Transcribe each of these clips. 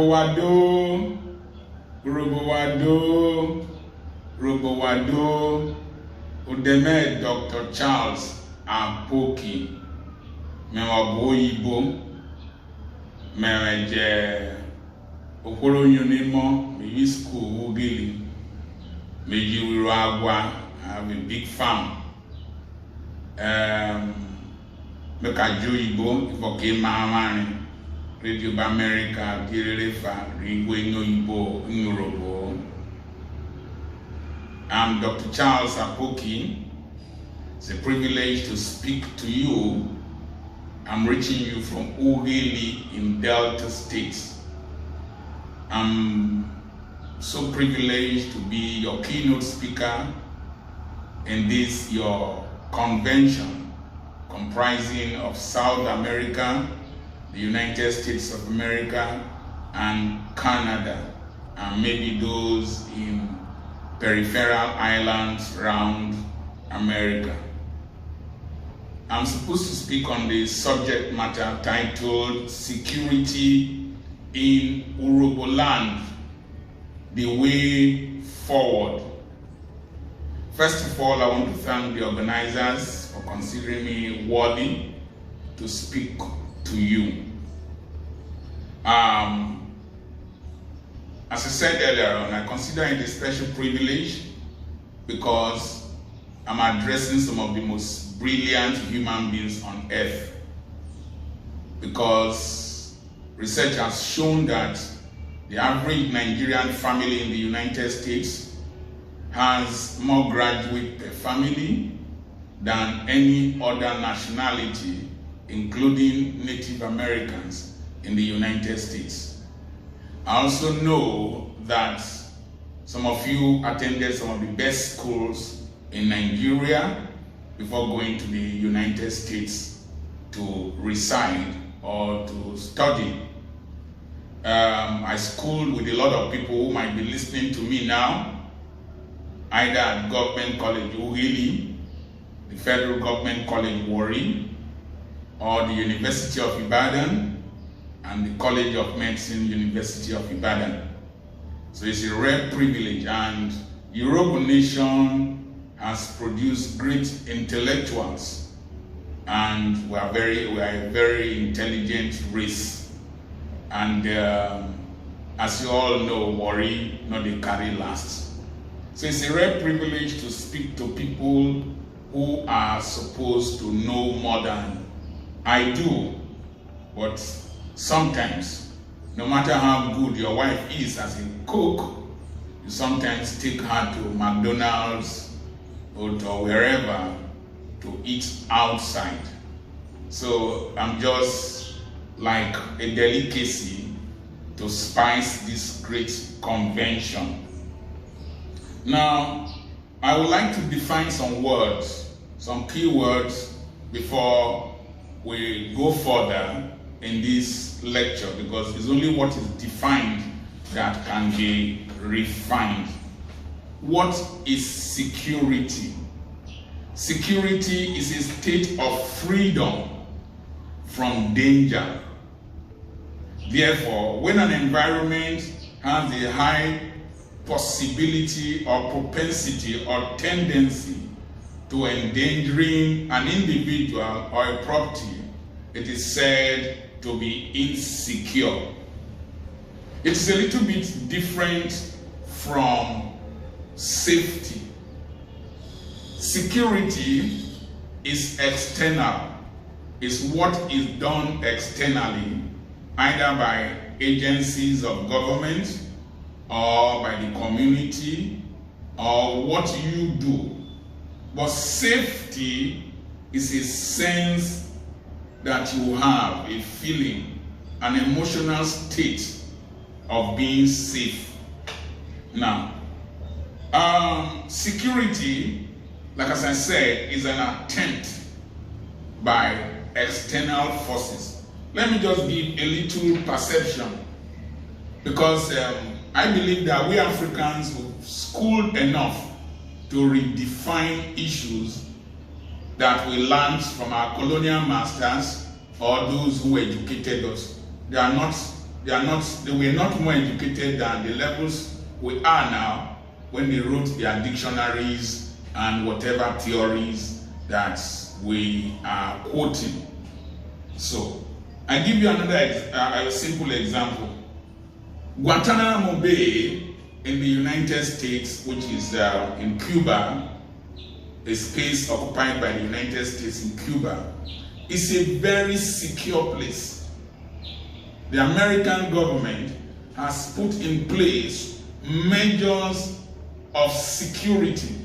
Urhobo, Urhobo, Udeme Dr. Charles Apoki, Urhobo, Meje Okoro Yunimo, me school Ugili, me Urhobo, I have a big farm. Me kajo Igbo, ifoke mamani, Radio America, Girefa, Rigwe no Igbo, Urhobo. I'm Dr. Charles Apoki. It's a privilege to speak to you. I'm reaching you from Ugili in Delta State. I'm so privileged to be your keynote speaker in this, your convention, comprising of South America, the United States of America, and Canada, and maybe those in peripheral islands around America. I'm supposed to speak on the subject matter titled Security in Urhobo Land, the Way Forward. First of all, I want to thank the organizers for considering me worthy to speak to you. As I said earlier on, I consider it a special privilege because I'm addressing some of the most brilliant human beings on earth. Because research has shown that the average Nigerian family in the United States has more graduates per family than any other nationality, including Native Americans in the United States. I also know that some of you attended some of the best schools in Nigeria before going to the United States to reside or to study. I schooled with a lot of people who might be listening to me now, either at Government College Ugili, the Federal Government College Warri, or the University of Ibadan, and the College of Medicine, University of Ibadan. So it's a rare privilege, and Urhobo Nation has produced great intellectuals, and we are a very intelligent race. And as you all know, Warri, not they carry last. So it's a rare privilege to speak to people who are supposed to know more than I do. But sometimes, no matter how good your wife is as a cook, you sometimes take her to McDonald's or to wherever to eat outside. So I'm just like a delicacy to spice this great convention. Now, I would like to define some words, some key words, before we go further in this lecture, because it's only what is defined that can be refined. What is security? Security is a state of freedom from danger. Therefore, when an environment has a high possibility or propensity or tendency to endangering an individual or a property, it is said to be insecure. It is a little bit different from safety. Security is external, is what is done externally, either by agencies of government or by the community, or what you do. But safety is a sense that you have, a feeling, an emotional state of being safe. Now, security, like as I said, is an attempt by external forces. Let me just give a little perception, because I believe that we Africans were schooled enough to redefine issues that we learned from our colonial masters or those who educated us. They are not they were not more educated than the levels we are now when they wrote their dictionaries and whatever theories that we are quoting. So, I give you another a simple example. Guantanamo Bay in the United States, which is in Cuba, a space occupied by the United States in Cuba, is a very secure place. The American government has put in place measures of security.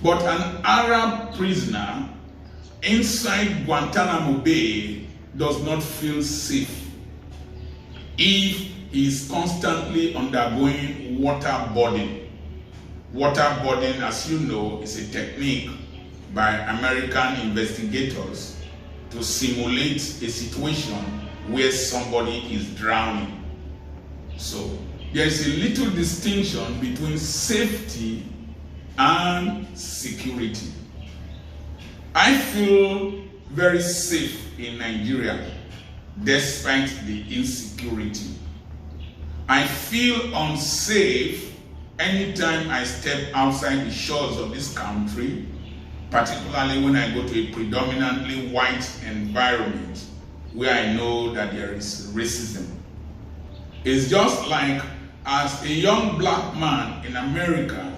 But an Arab prisoner inside Guantanamo Bay does not feel safe if he is constantly undergoing waterboarding. Waterboarding, as you know, is a technique by American investigators to simulate a situation where somebody is drowning. So there is a little distinction between safety and security. I feel very safe in Nigeria despite the insecurity. I feel unsafe anytime I step outside the shores of this country, particularly when I go to a predominantly white environment where I know that there is racism. It's just like as a young black man in America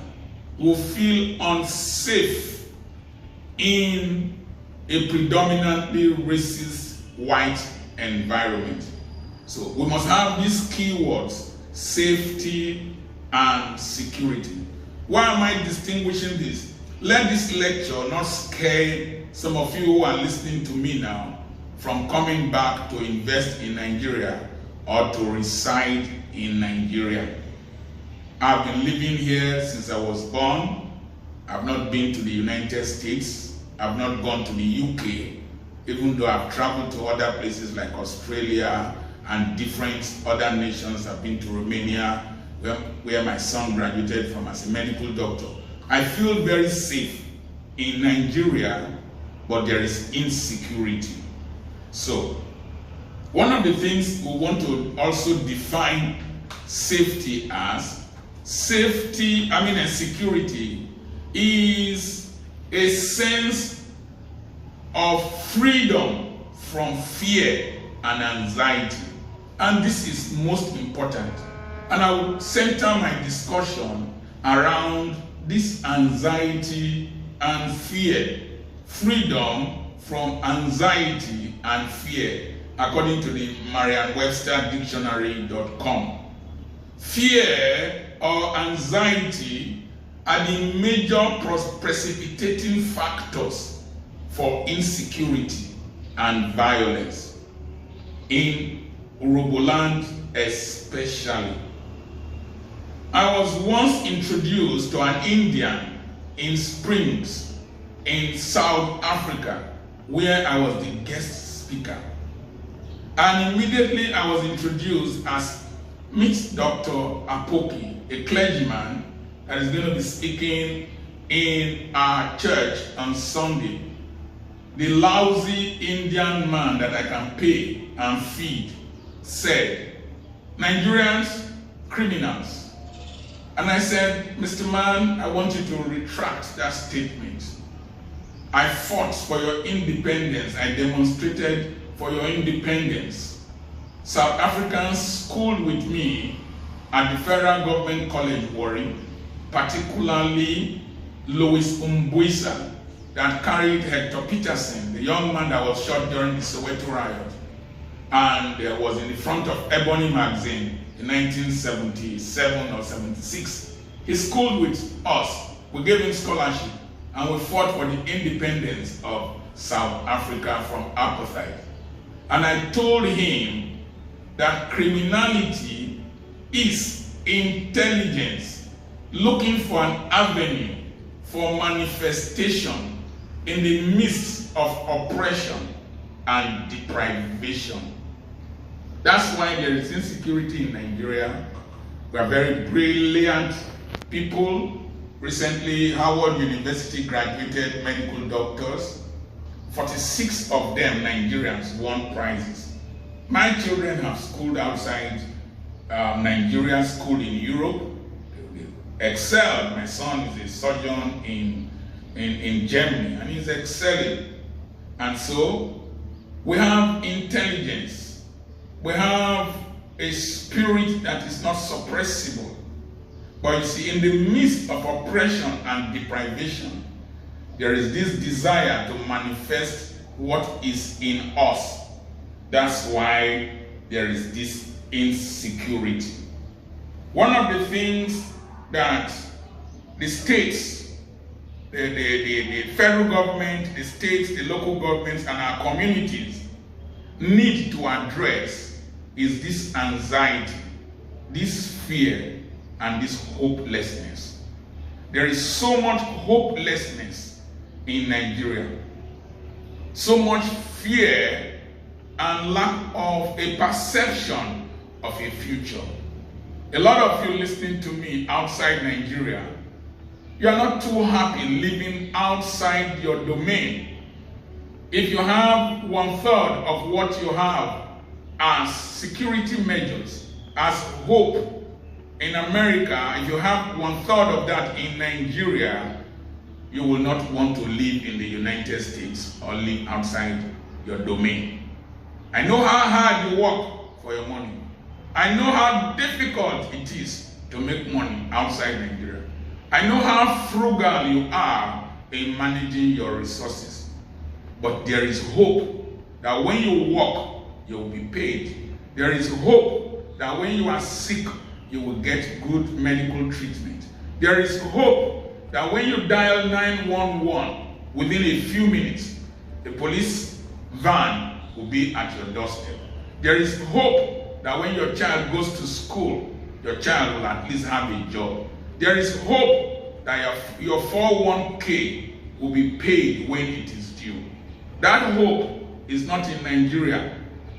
will feel unsafe in a predominantly racist white environment. So we must have these keywords: safety and security. Why am I distinguishing this? Let this lecture not scare some of you who are listening to me now from coming back to invest in Nigeria or to reside in Nigeria. I've been living here since I was born. I've not been to the United States. I've not gone to the UK, even though I've traveled to other places like Australia and different other nations. I've been to Romania, where my son graduated from as a medical doctor. I feel very safe in Nigeria, but there is insecurity. So, one of the things we want to also define safety as, and security is a sense of freedom from fear and anxiety. And this is most important. And I will center my discussion around this anxiety and fear. Freedom from anxiety and fear, according to the Merriam-Webster-Dictionary.com. Fear or anxiety are the major precipitating factors for insecurity and violence, in Urhobo land especially. I was once introduced to an Indian in Springs in South Africa, where I was the guest speaker. And immediately I was introduced as Meet Dr. Apoki, a clergyman that is going to be speaking in our church on Sunday. The lousy Indian man that I can pay and feed said, "Nigerians, criminals." And I said, "Mr. Man, I want you to retract that statement. I fought for your independence. I demonstrated for your independence. South Africans schooled with me at the Federal Government College, Warri, particularly Louis Umbuisa, that carried Hector Peterson, the young man that was shot during the Soweto riot, and was in the front of Ebony magazine in 1977 or 76. He schooled with us. We gave him scholarship, and we fought for the independence of South Africa from apartheid. And I told him that criminality is intelligence looking for an avenue for manifestation in the midst of oppression and deprivation. That's why there is insecurity in Nigeria. We are very brilliant people. Recently, Howard University graduated medical doctors. 46 of them, Nigerians, won prizes. My children have schooled outside Nigeria, schooled in Europe, excelled. My son is a surgeon in Germany, and he's excelling. And so we have intelligence. We have a spirit that is not suppressible. But you see, in the midst of oppression and deprivation, there is this desire to manifest what is in us. That's why there is this insecurity. One of the things that the states, the federal government, the states, the local governments, and our communities need to address is this anxiety, this fear, and this hopelessness. There is so much hopelessness in Nigeria, so much fear and lack of a perception of a future. A lot of you listening to me outside Nigeria, you are not too happy living outside your domain. If you have 1/3 of what you have as security measures, as hope in America, if you have 1/3 of that in Nigeria, you will not want to live in the United States or live outside your domain. I know how hard you work for your money. I know how difficult it is to make money outside Nigeria. I know how frugal you are in managing your resources. But there is hope that when you work, you will be paid. There is hope that when you are sick, you will get good medical treatment. There is hope that when you dial 911, within a few minutes, the police van will be at your doorstep. There is hope that when your child goes to school, your child will at least have a job. There is hope that your 401k will be paid when it is due. That hope is not in Nigeria.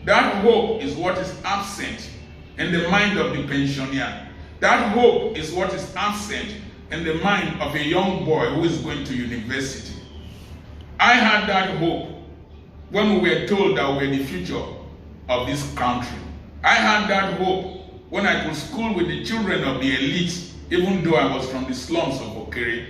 That hope is what is absent in the mind of the pensioner. That hope is what is absent in the mind of a young boy who is going to university. I had that hope when we were told that we were the future of this country. I had that hope when I could school with the children of the elite, even though I was from the slums of Okere.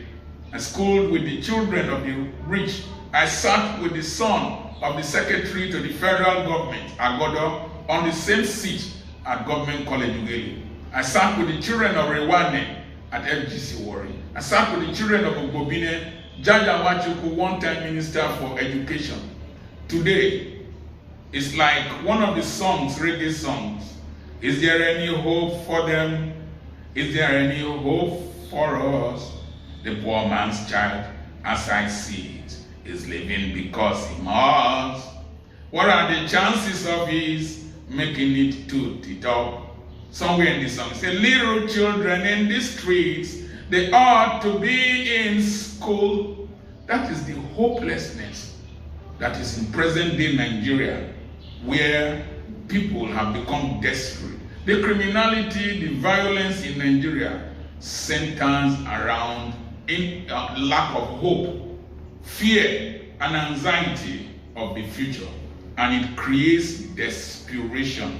I schooled with the children of the rich. I sat with the son of the secretary to the federal government, Agodo, on the same seat at Government College Ughelli. I sat with the children of Rewane at FGC Warri. I sat with the children of Ogbobine, Jaja Wachuku, one-time minister for education. Today, it's like one of the songs, reggae songs. Is there any hope for them? Is there any hope for us? The poor man's child, as I see it, is living because he must. What are the chances of his making it to the top? Somewhere in the song, it says, little children in the streets, they ought to be in school. That is the hopelessness that is in present-day Nigeria, where people have become desperate. The criminality, the violence in Nigeria centers around lack of hope, fear, and anxiety of the future, and it creates desperation.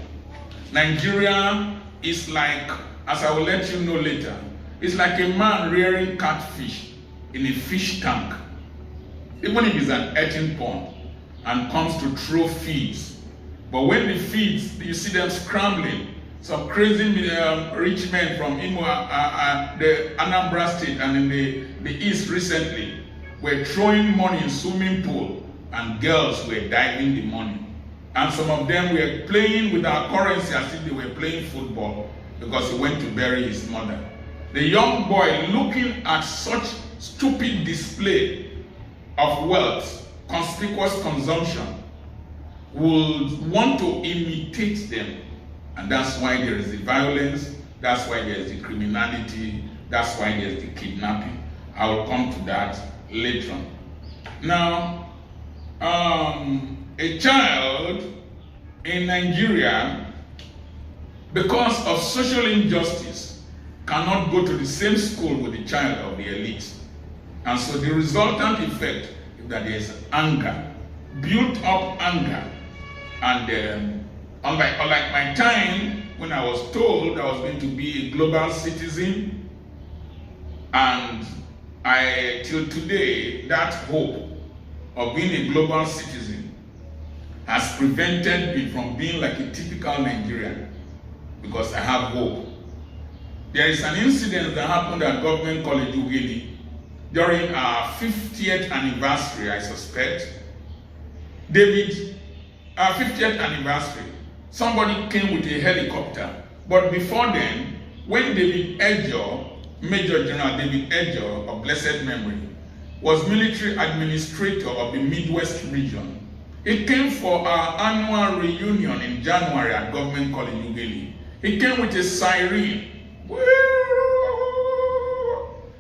Nigeria is like, as I will let you know later, it's like a man rearing catfish in a fish tank. Even if it's an eating pond and comes to throw feeds. But when the feeds, you see them scrambling. Some crazy rich men from Imo, the Anambra State and in the East recently were throwing money in swimming pool, and girls were diving the money. And some of them were playing with our currency as if they were playing football because he went to bury his mother. The young boy, looking at such stupid display of wealth, conspicuous consumption, would want to imitate them. And that's why there is the violence, that's why there is the criminality, that's why there is the kidnapping. I will come to that later on. Now, a child in Nigeria, because of social injustice, cannot go to the same school with the child of the elite. And so the resultant effect is that there is anger, built up anger, and Unlike my time, when I was told I was going to be a global citizen, and till today, that hope of being a global citizen has prevented me from being like a typical Nigerian, because I have hope. There is an incident that happened at Government College Ughelli during our 50th anniversary, I suspect. Our 50th anniversary, somebody came with a helicopter. But before then, when David Ejor, Major General David Ejor of blessed memory, was military administrator of the Midwest region, he came for our annual reunion in January at Government College Ughelli. He came with a siren.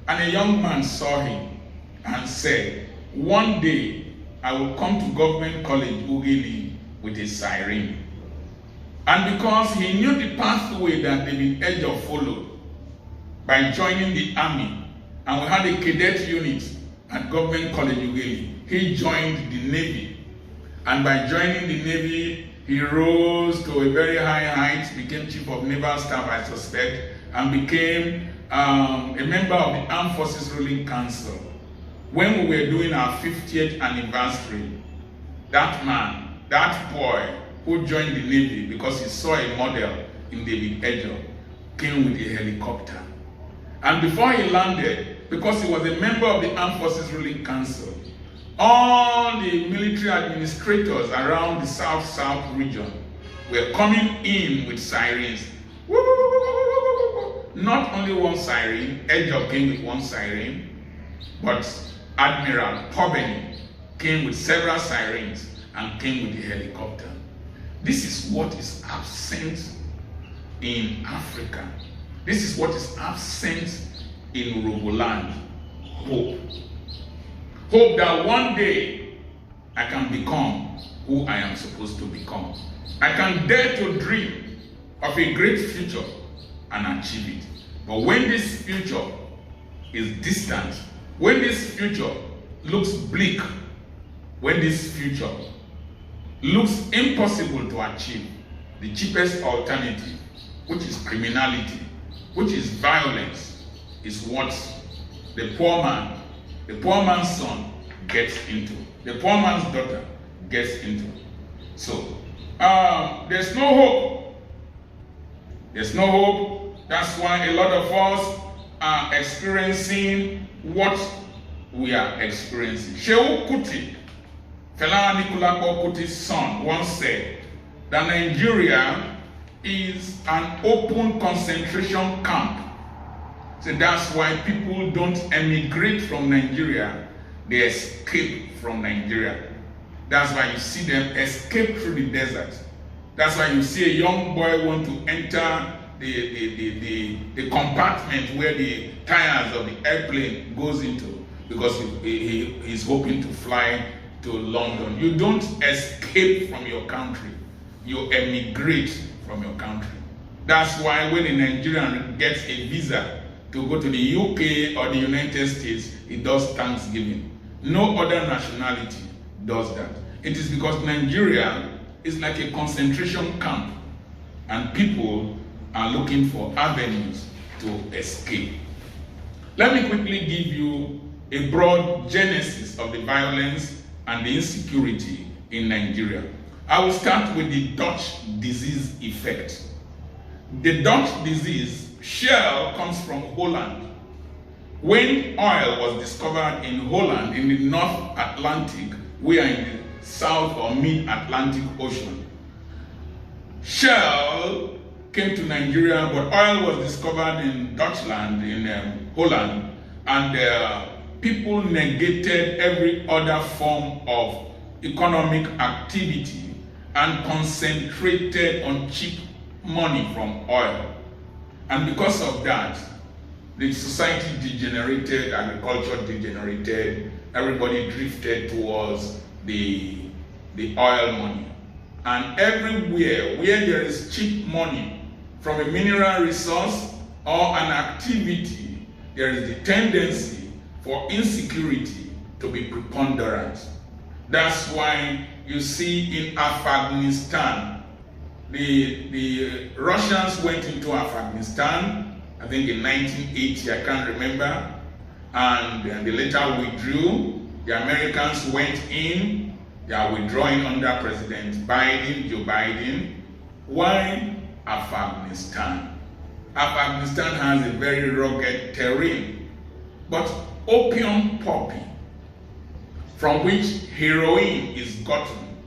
And a young man saw him and said, one day I will come to Government College Ughelli with a siren. And because he knew the pathway that David Ejor followed by joining the army, and we had a cadet unit at Government College Ughelli, he joined the Navy. And by joining the Navy, he rose to a very high height, became Chief of Naval Staff, I suspect, and became a member of the Armed Forces Ruling Council. When we were doing our 50th anniversary, that man, that boy who joined the Navy because he saw a model in David Ejor, came with a helicopter. And before he landed, because he was a member of the Armed Forces Ruling Council, all the military administrators around the South region were coming in with sirens. Not only one siren, Ejor came with one siren, but Admiral Pobeni came with several sirens and came with a helicopter. This is what is absent in Africa. This is what is absent in Urhobo land. Hope. Hope that one day I can become who I am supposed to become. I can dare to dream of a great future and achieve it. But when this future is distant, when this future looks bleak, when this future looks impossible to achieve, the cheapest alternative, which is criminality, which is violence, is what the poor man's son gets into, the poor man's daughter gets into. So, there's no hope. There's no hope. That's why a lot of us are experiencing what we are experiencing. Shehu Kuti, Fela Anikulapo Kuti's son, once said that Nigeria is an open concentration camp. So that's why people don't emigrate from Nigeria, they escape from Nigeria. That's why you see them escape through the desert. That's why you see a young boy want to enter the compartment where the tires of the airplane goes into, because he's hoping to fly to London. You don't escape from your country, you emigrate from your country. That's why when a Nigerian gets a visa to go to the UK or the United States, he does Thanksgiving. No other nationality does that. It is because Nigeria is like a concentration camp, and people are looking for avenues to escape. Let me quickly give you a broad genesis of the violence and the insecurity in Nigeria. I will start with the Dutch disease effect. The Dutch disease shell comes from Holland. When oil was discovered in Holland in the North Atlantic, we are in the South or Mid-Atlantic Ocean. Shell came to Nigeria, but oil was discovered in Dutchland, in Holland, and people negated every other form of economic activity and concentrated on cheap money from oil. And because of that, the society degenerated, agriculture degenerated, everybody drifted towards the oil money. And everywhere where there is cheap money from a mineral resource or an activity, there is the tendency for insecurity to be preponderant. That's why you see in Afghanistan, the Russians went into Afghanistan, I think in 1980, I can't remember, and they later withdrew. The Americans went in. They are withdrawing under President Biden, Joe Biden. Why Afghanistan? Afghanistan has a very rugged terrain, but opium poppy, from which heroin is gotten,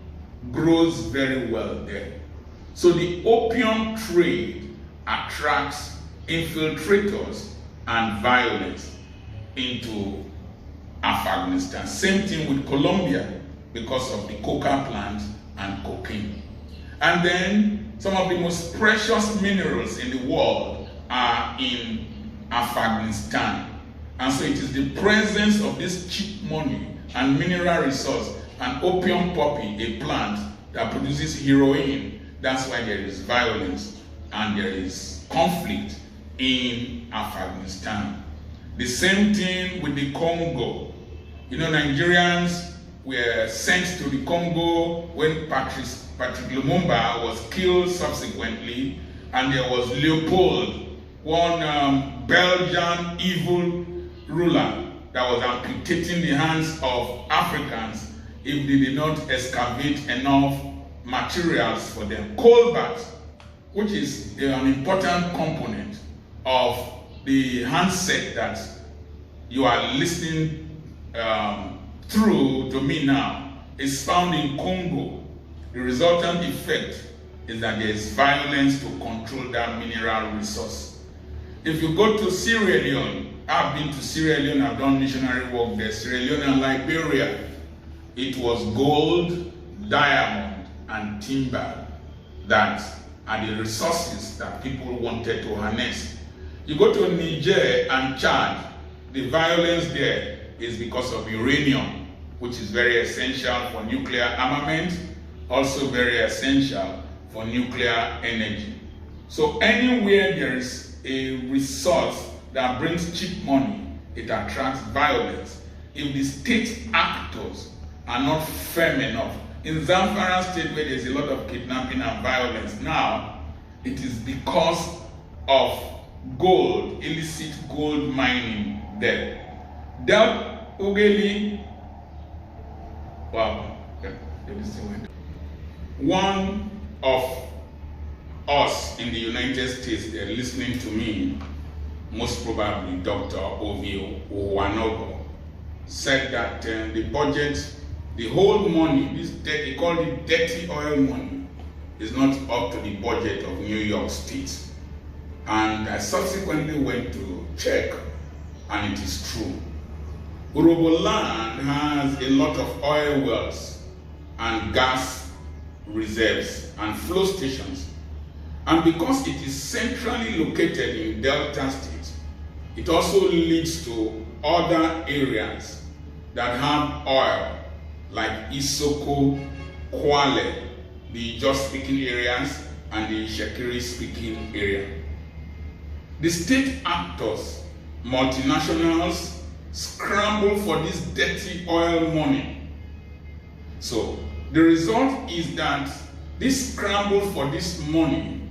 grows very well there. So the opium trade attracts infiltrators and violence into Afghanistan. Same thing with Colombia because of the coca plant and cocaine. And then some of the most precious minerals in the world are in Afghanistan. And so it is the presence of this cheap money and mineral resource and opium poppy, a plant that produces heroin. That's why there is violence and there is conflict in Afghanistan. The same thing with the Congo. You know, Nigerians were sent to the Congo when Patrick Lumumba was killed subsequently, and there was Leopold, one Belgian evil ruler that was amputating the hands of Africans if they did not excavate enough materials for them. Cobalt, which is an important component of the handset that you are listening through to me now, is found in Congo. The resultant effect is that there is violence to control that mineral resource. If you go to Sierra Leone, I've been to Sierra Leone, I've done missionary work there, Sierra Leone and Liberia. It was gold, diamond, and timber that are the resources that people wanted to harness. You go to Niger and Chad, the violence there is because of uranium, which is very essential for nuclear armament, also very essential for nuclear energy. So anywhere there is a resource that brings cheap money, it attracts violence. If the state actors are not firm enough, in Zamfara state where there's a lot of kidnapping and violence now, it is because of gold, illicit gold mining there. That Ugeli, wow, one of us in the United States, they're listening to me, most probably Dr. Urhobo, said that the budget, the whole money, this they call it dirty oil money, is not up to the budget of New York State. And I subsequently went to check, and it is true. Urhobo land has a lot of oil wells and gas reserves and flow stations. And because it is centrally located in Delta State, it also leads to other areas that have oil, like Isoko, Kwale, the Jos-speaking areas, and the Shekiri-speaking area. The state actors, multinationals, scramble for this dirty oil money. So the result is that this scramble for this money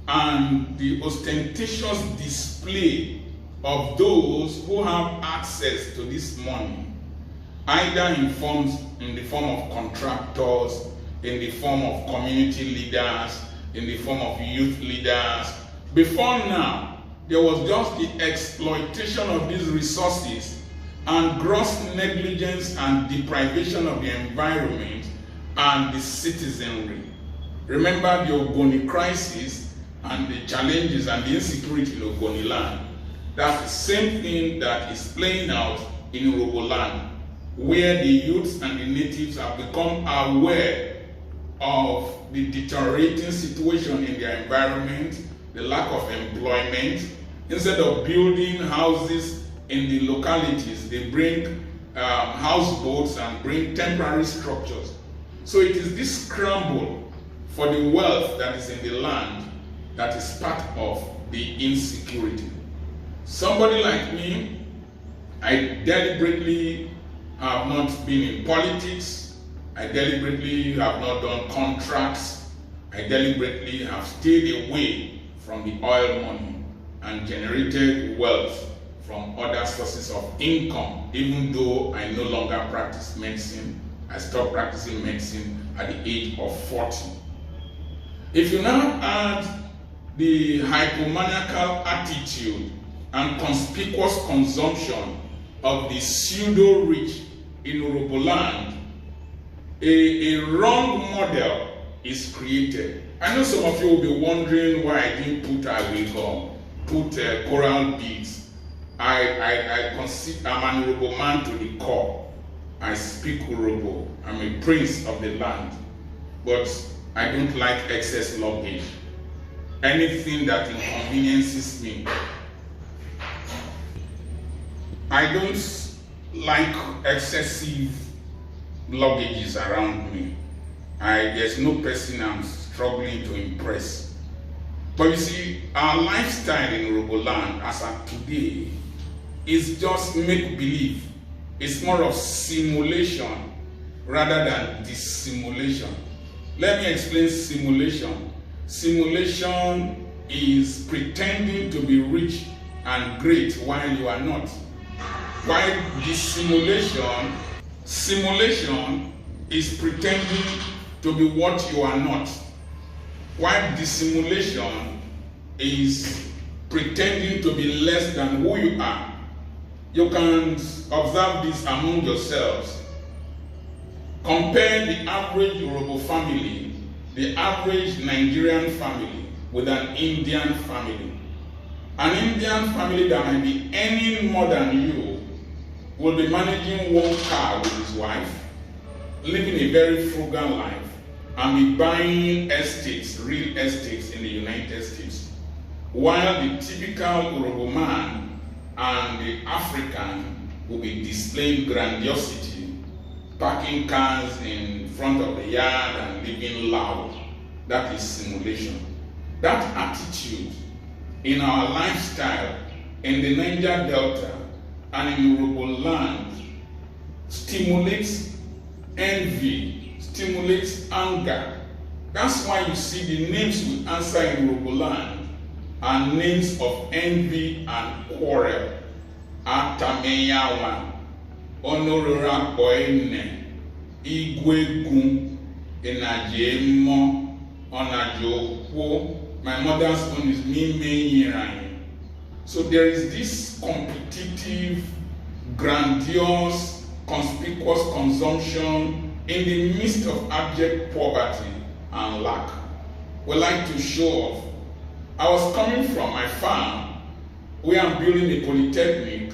and the ostentatious display of those who have access to this money, either in the form of contractors, in the form of community leaders, in the form of youth leaders. Before now, there was just the exploitation of these resources and gross negligence and deprivation of the environment and the citizenry. Remember the Ogoni crisis and the challenges and the insecurity in Ogoni land. That's the same thing that is playing out in Urhobo land, where the youths and the natives have become aware of the deteriorating situation in their environment, the lack of employment. Instead of building houses in the localities, they bring houseboats and bring temporary structures. So it is this scramble for the wealth that is in the land that is part of the insecurity. Somebody like me, I deliberately have not been in politics. I deliberately have not done contracts. I deliberately have stayed away from the oil money and generated wealth from other sources of income, even though I no longer practice medicine. I stopped practicing medicine at the age of 40. If you now add the hypomaniacal attitude and conspicuous consumption of the pseudo-rich in Urhobo land, a wrong model is created. I know some of you will be wondering why I didn't put coral beads. I'm an Urhobo man to the core. I speak Urhobo. I'm a prince of the land. But I don't like excess luggage. Anything that inconveniences me. I don't like excessive luggages around me. There's no person I'm struggling to impress. But you see, our lifestyle in Urhobo land as of today is just make-believe. It's more of simulation rather than dissimulation. Let me explain simulation. Simulation is pretending to be rich and great while you are not. While dissimulation, simulation is pretending to be what you are not. While dissimulation is pretending to be less than who you are. You can observe this among yourselves. Compare the average Urhobo family, the average Nigerian family with an Indian family. An Indian family that might be earning more than you will be managing one car with his wife, living a very frugal life, and be buying estates, real estates in the United States. While the typical Urhobo man and the African will be displaying grandiosity, parking cars in front of the yard and living loud. That is simulation. That attitude in our lifestyle in the Niger Delta and in Urhobo land stimulates envy, stimulates anger. That's why you see the names we answer in Urhobo land are names of envy and quarrel. Atameyawa, Honorara Boine, Igwegun, Enajemo, Onajokwo. My mother's own is Mime. So there is this competitive, grandiose, conspicuous consumption in the midst of abject poverty and lack. We like to show off. I was coming from my farm where I'm building a polytechnic,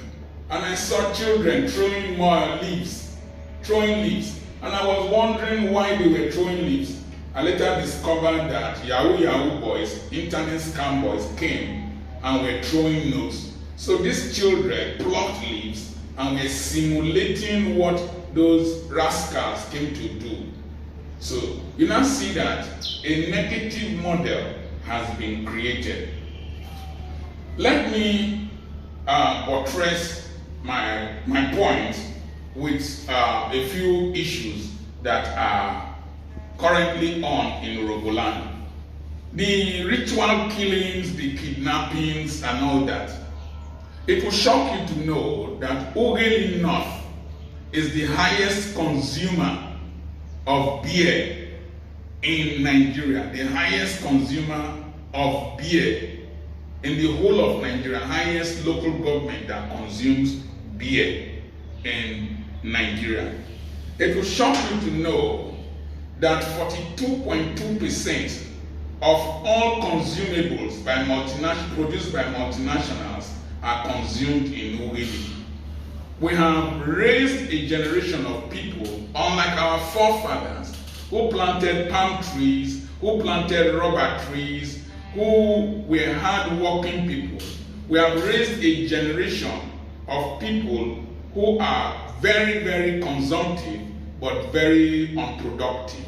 and I saw children throwing leaves. And I was wondering why they were throwing leaves. I later discovered that Yahoo boys, internet scam boys came and were throwing notes. So these children plucked leaves and were simulating what those rascals came to do. So you now see that a negative model has been created. Let me buttress my point with a few issues that are currently on in Urhobo land. The ritual killings, the kidnappings, and all that. It will shock you to know that Ogeli North is the highest consumer of beer in Nigeria, the highest consumer of beer in the whole of Nigeria, highest local government that consumes beer in Nigeria. It will shock you to know that 42.2% of all consumables produced by multinationals are consumed in Ogeli. We have raised a generation of people, unlike our forefathers, who planted palm trees, who planted rubber trees, who were hard-working people. We have raised a generation of people who are very, very consumptive, but very unproductive.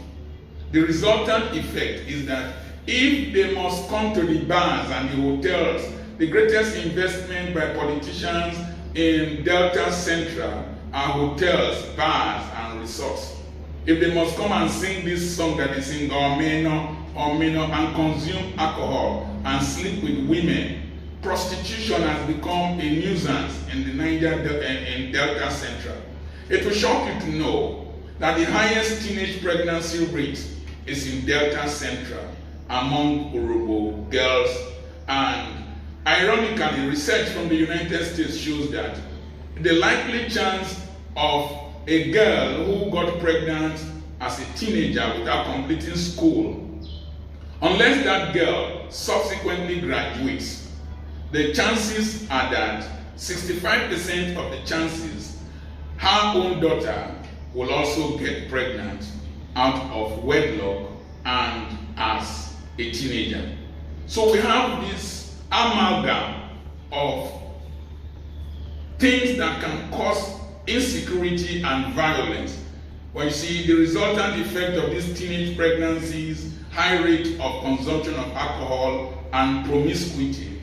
The resultant effect is that if they must come to the bars and the hotels, the greatest investment by politicians in Delta Central are hotels, bars, and resorts. If they must come and sing this song that is in Gaumeno, and consume alcohol and sleep with women, prostitution has become a nuisance in the in Delta Central. It will shock you to know that the highest teenage pregnancy rate is in Delta Central among Urhobo girls, and ironically, research from the United States shows that the likely chance of a girl who got pregnant as a teenager without completing school, unless that girl subsequently graduates, the chances are that 65% of the chances her own daughter will also get pregnant out of wedlock and as a teenager. So we have this amalgam of things that can cause insecurity and violence. When you see the resultant effect of these teenage pregnancies, high rate of consumption of alcohol and promiscuity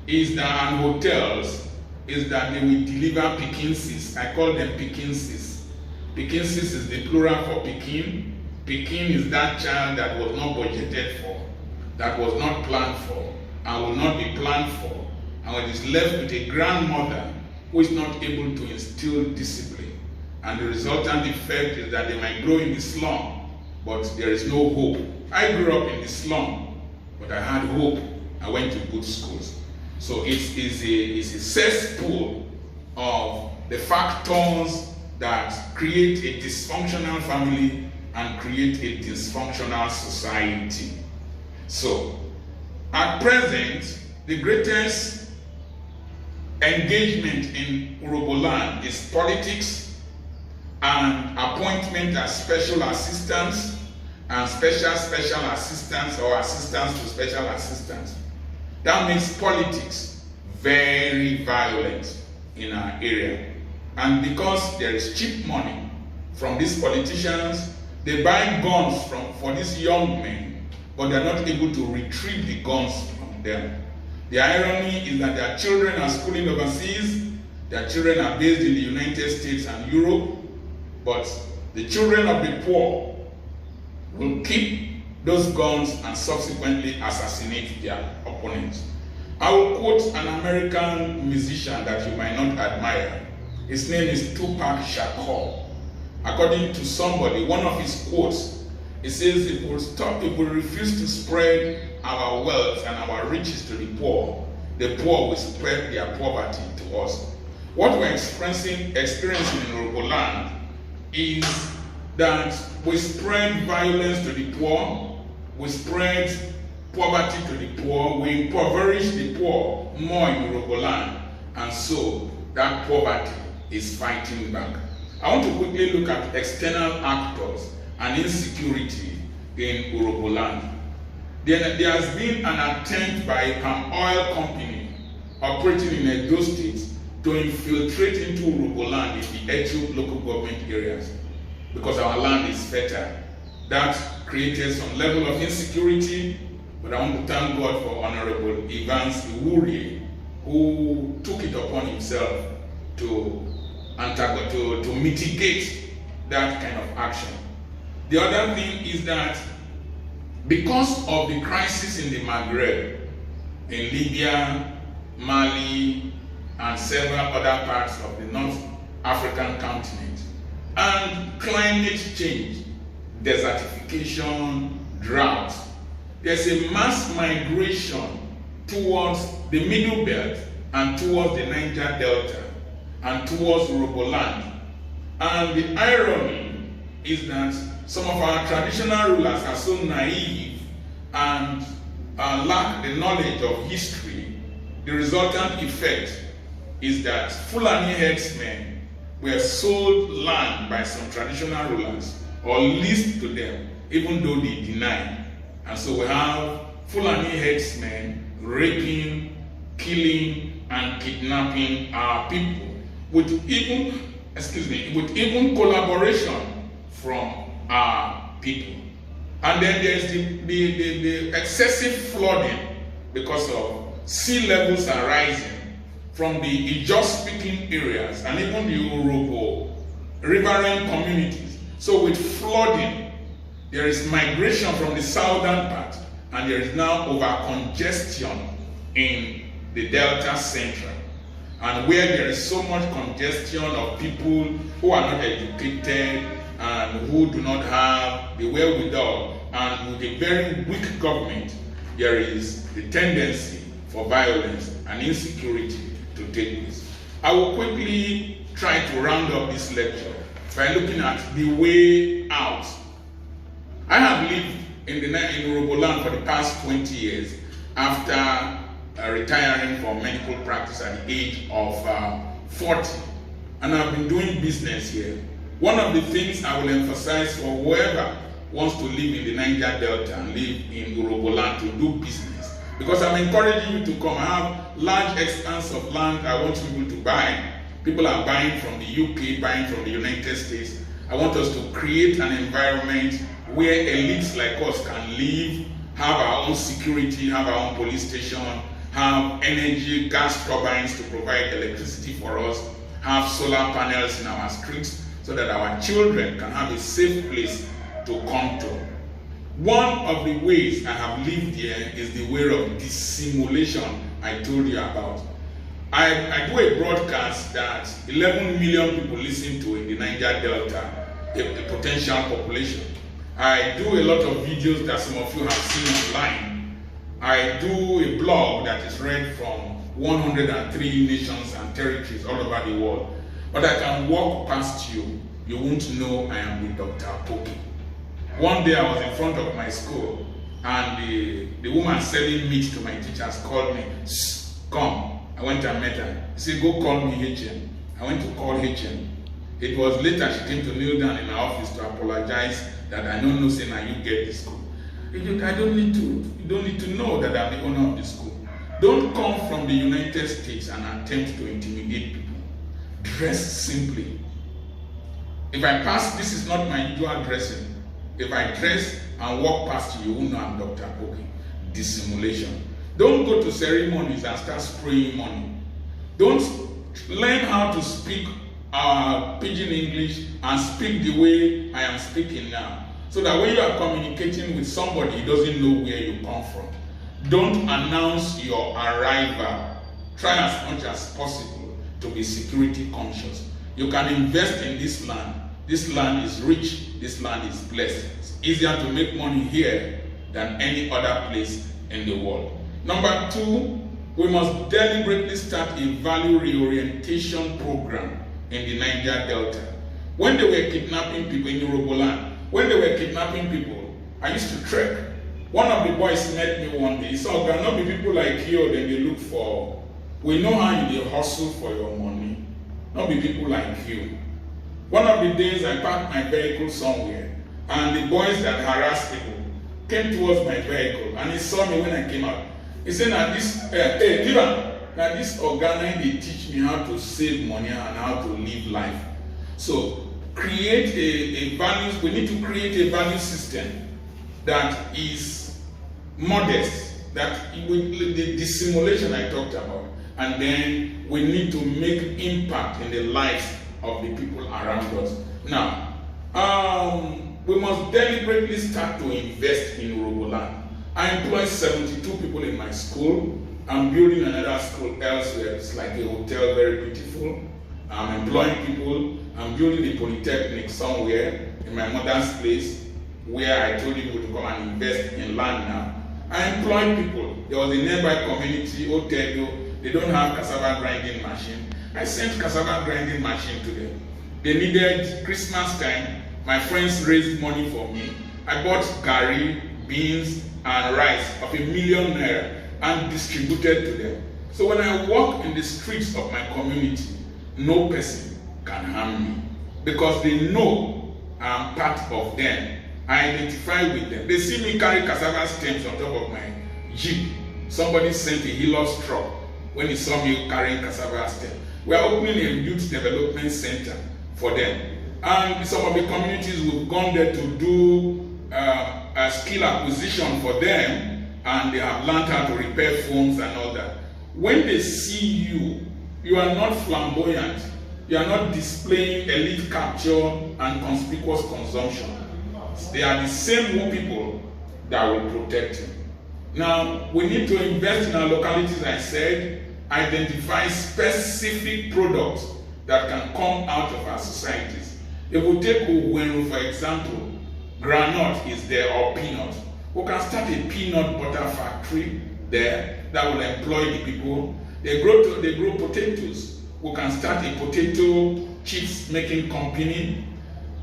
is that, and hotels, is that they will deliver Pekingses. I call them Pekingses. Pekingses is the plural for Pekin. Pekin is that child that was not budgeted for, that was not planned for, and will not be planned for, and is left with a grandmother who is not able to instill discipline. And the resultant effect is that they might grow in the slum, but there is no hope. I grew up in the slum, but I had hope. I went to good schools. So it's a cesspool of the factors that create a dysfunctional family and create a dysfunctional society. So, at present, the greatest engagement in Urhobo land is politics and appointment as special assistants and special assistants or assistants to special assistants. That makes politics very violent in our area. And because there is cheap money from these politicians, they buy guns for these young men, but they're not able to retrieve the guns from them. The irony is that their children are schooling overseas, their children are based in the United States and Europe, but the children of the poor will keep those guns and subsequently assassinate their opponents. I will quote an American musician that you might not admire. His name is Tupac Shakur. According to somebody, one of his quotes, he says, if we refuse to spread our wealth and our riches to the poor will spread their poverty to us. What we're experiencing in Urhobo land is that we spread violence to the poor, we spread poverty to the poor, we impoverish the poor more in Urhobo land, and so that poverty is fighting back. I want to quickly look at external actors and insecurity in Urhobo land. There has been an attempt by a palm oil company operating in Edo State to infiltrate into Urhobo land in the Etu local government areas because our land is fertile. That created some level of insecurity, but I want to thank God for Honorable Evans Iwurie, who took it upon himself to mitigate that kind of action. The other thing is that because of the crisis in the Maghreb, in Libya, Mali, and several other parts of the North African continent, and climate change, desertification, drought, there's a mass migration towards the Middle Belt and towards the Niger Delta and towards Urhobo land. And the irony is that some of our traditional rulers are so naive and lack the knowledge of history. The resultant effect is that Fulani herdsmen were sold land by some traditional rulers or leased to them, even though they deny. And so we have Fulani herdsmen raping, killing, and kidnapping our people with even collaboration from our people. And then there's the excessive flooding because of sea levels are rising from the Ijaw-speaking areas and even the Urhobo riverine communities. So with flooding, there is migration from the southern part, and there is now over-congestion in the Delta Central. And where there is so much congestion of people who are not educated and who do not have the wherewithal, and with a very weak government, there is the tendency for violence and insecurity to take place. I will quickly try to round up this lecture by looking at the way out. I have lived in Urhobo land for the past 20 years after retiring from medical practice at the age of 40, and I've been doing business here. One of the things I will emphasize for whoever wants to live in the Niger Delta and live in Urhobo land to do business, because I'm encouraging you to come. I have large expanse of land I want people to buy. People are buying from the UK, buying from the United States. I want us to create an environment where elites like us can live, have our own security, have our own police station, have energy, gas turbines to provide electricity for us, have solar panels in our streets so that our children can have a safe place to come to. One of the ways I have lived here is the way of dissimulation I told you about. I do a broadcast that 11 million people listen to in the Niger Delta, a potential population. I do a lot of videos that some of you have seen online. I do a blog that is read from 103 nations and territories all over the world. But I can walk past you, you won't know I am with Dr. Apoki. One day I was in front of my school, and the woman selling meat to my teachers called me. Come. I went and met her. She said, go call me HM. I went to call HM. It was later she came to kneel down in her office to apologize that I don't know, say now you get the school. You don't need to know that I'm the owner of the school. Don't come from the United States and attempt to intimidate people. Dress simply. If I pass, this is not my usual dressing. If I dress and walk past you, you will know I'm Dr. Apoki. Dissimulation. Don't go to ceremonies and start spraying money. Don't learn how to speak pidgin English and speak the way I am speaking now, so that when you are communicating with somebody, he doesn't know where you come from. Don't announce your arrival. Try as much as possible to be security conscious. You can invest in this land. This land is rich. This land is blessed. It's easier to make money here than any other place in the world. Number two, we must deliberately start a value reorientation program in the Niger Delta. When they were kidnapping people in Urhobo land, when they were kidnapping people, I used to trek. One of the boys met me one day. He said, there not be people like you that they look for. We know how you hustle for your money. Not be people like you. One of the days I parked my vehicle somewhere, and the boys that harassed people came towards my vehicle, and he saw me when I came out. He said, now this, hey, Diva, now this organic, they teach me how to save money and how to live life. So create a values, we need to create a value system that is modest, that with the dissimulation I talked about, and then we need to make impact in the lives of the people around us. Now, we must deliberately start to invest in Urhobo land. I employ 72 people in my school. I'm building another school elsewhere. It's like a hotel, very beautiful. I'm employing people. I'm building a polytechnic somewhere in my mother's place, where I told you to come and invest in land now. I employ people. There was a nearby community, Otedo. They don't have cassava grinding machine. I sent cassava grinding machine to them. They needed Christmas time. My friends raised money for me. I bought curry, beans, and rice of ₦1 million and distributed to them. So when I walk in the streets of my community, no person can harm me, because they know I'm part of them. I identify with them. They see me carry cassava stems on top of my jeep. Somebody sent a Hilux truck when he saw me carrying cassava stems. We are opening a youth development center for them. And some of the communities we've gone there to do a skill acquisition for them, and they have learned how to repair phones and all that. When they see you, you are not flamboyant. You are not displaying elite capture and conspicuous consumption. They are the same people that will protect him. Now, we need to invest in our localities, I said, identify specific products that can come out of our societies. If we take Urhobo, for example, granite is there, or peanut. We can start a peanut butter factory there that will employ the people. They grow potatoes. We can start a potato chips making company.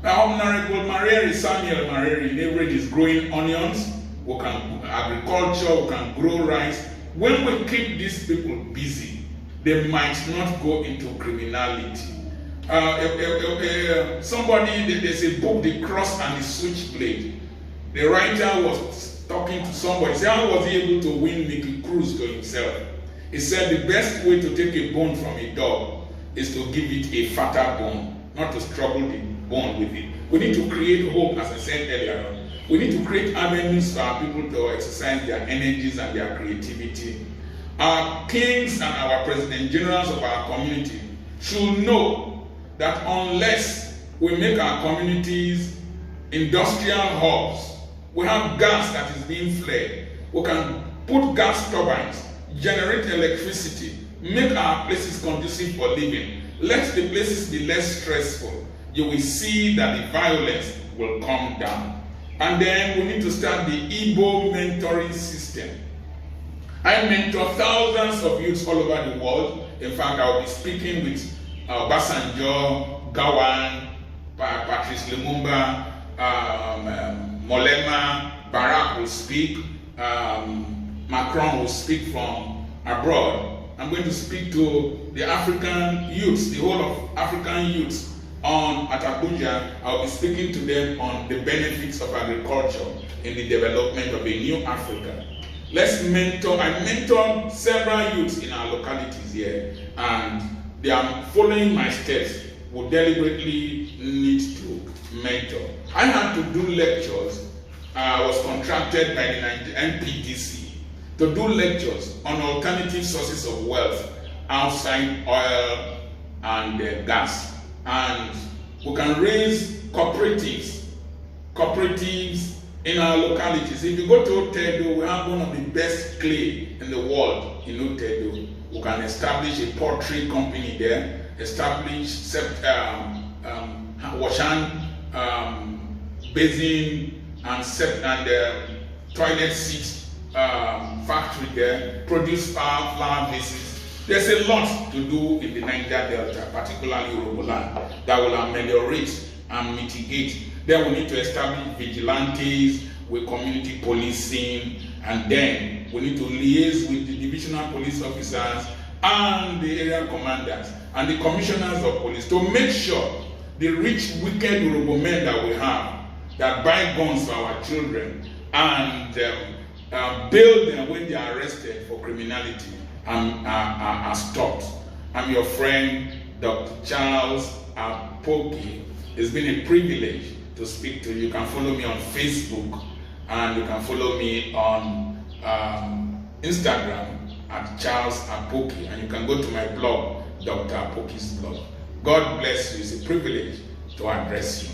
Honorable Samuel Mareri is growing onions. We can agriculture, we can grow rice. When we keep these people busy, they might not go into criminality. There's a book, The Cross and the Switchblade. The writer was talking to somebody. He said, how was he able to win Mickey Cruz to himself? He said the best way to take a bone from a dog is to give it a fatter bone, not to struggle the bone with it. We need to create hope, as I said earlier on. We need to create avenues for our people to exercise their energies and their creativity. Our kings and our president generals of our community should know that unless we make our communities industrial hubs, we have gas that is being flared. We can put gas turbines, generate electricity, make our places conducive for living. Let the places be less stressful. You will see that the violence will come down. And then we need to start the Igbo mentoring system. I mentor thousands of youths all over the world. In fact, I will be speaking with Basanjo, Gawan, Patrice Lumumba, Molema, Barack will speak, Macron will speak from abroad. I'm going to speak to the African youths, the whole of African youths at Abuja. I'll be speaking to them on the benefits of agriculture in the development of a new Africa. Let's mentor. I mentor several youths in our localities here, and they are following my steps. We deliberately need to mentor. I had to do lectures. I was contracted by the NPDC to do lectures on alternative sources of wealth outside oil and gas. And we can raise cooperatives in our localities. If you go to Otedo, we have one of the best clay in the world in Otedo. We can establish a pottery company there, establish Washan basin and toilet seat factory there, produce flower vases. There's a lot to do in the Niger Delta, particularly Urhobo land, that will ameliorate and mitigate. Then we need to establish vigilantes with community policing, and then we need to liaise with the divisional police officers and the area commanders and the commissioners of police to make sure the rich, wicked Urhobo men that we have that buy guns for our children and bail them when they are arrested for criminality are stopped. I'm your friend, Dr. Charles Apoki. It's been a privilege to speak to you. You can follow me on Facebook, and you can follow me on Instagram at Charles Apoki, and you can go to my blog, Dr. Apoki's blog. God bless you. It's a privilege to address you.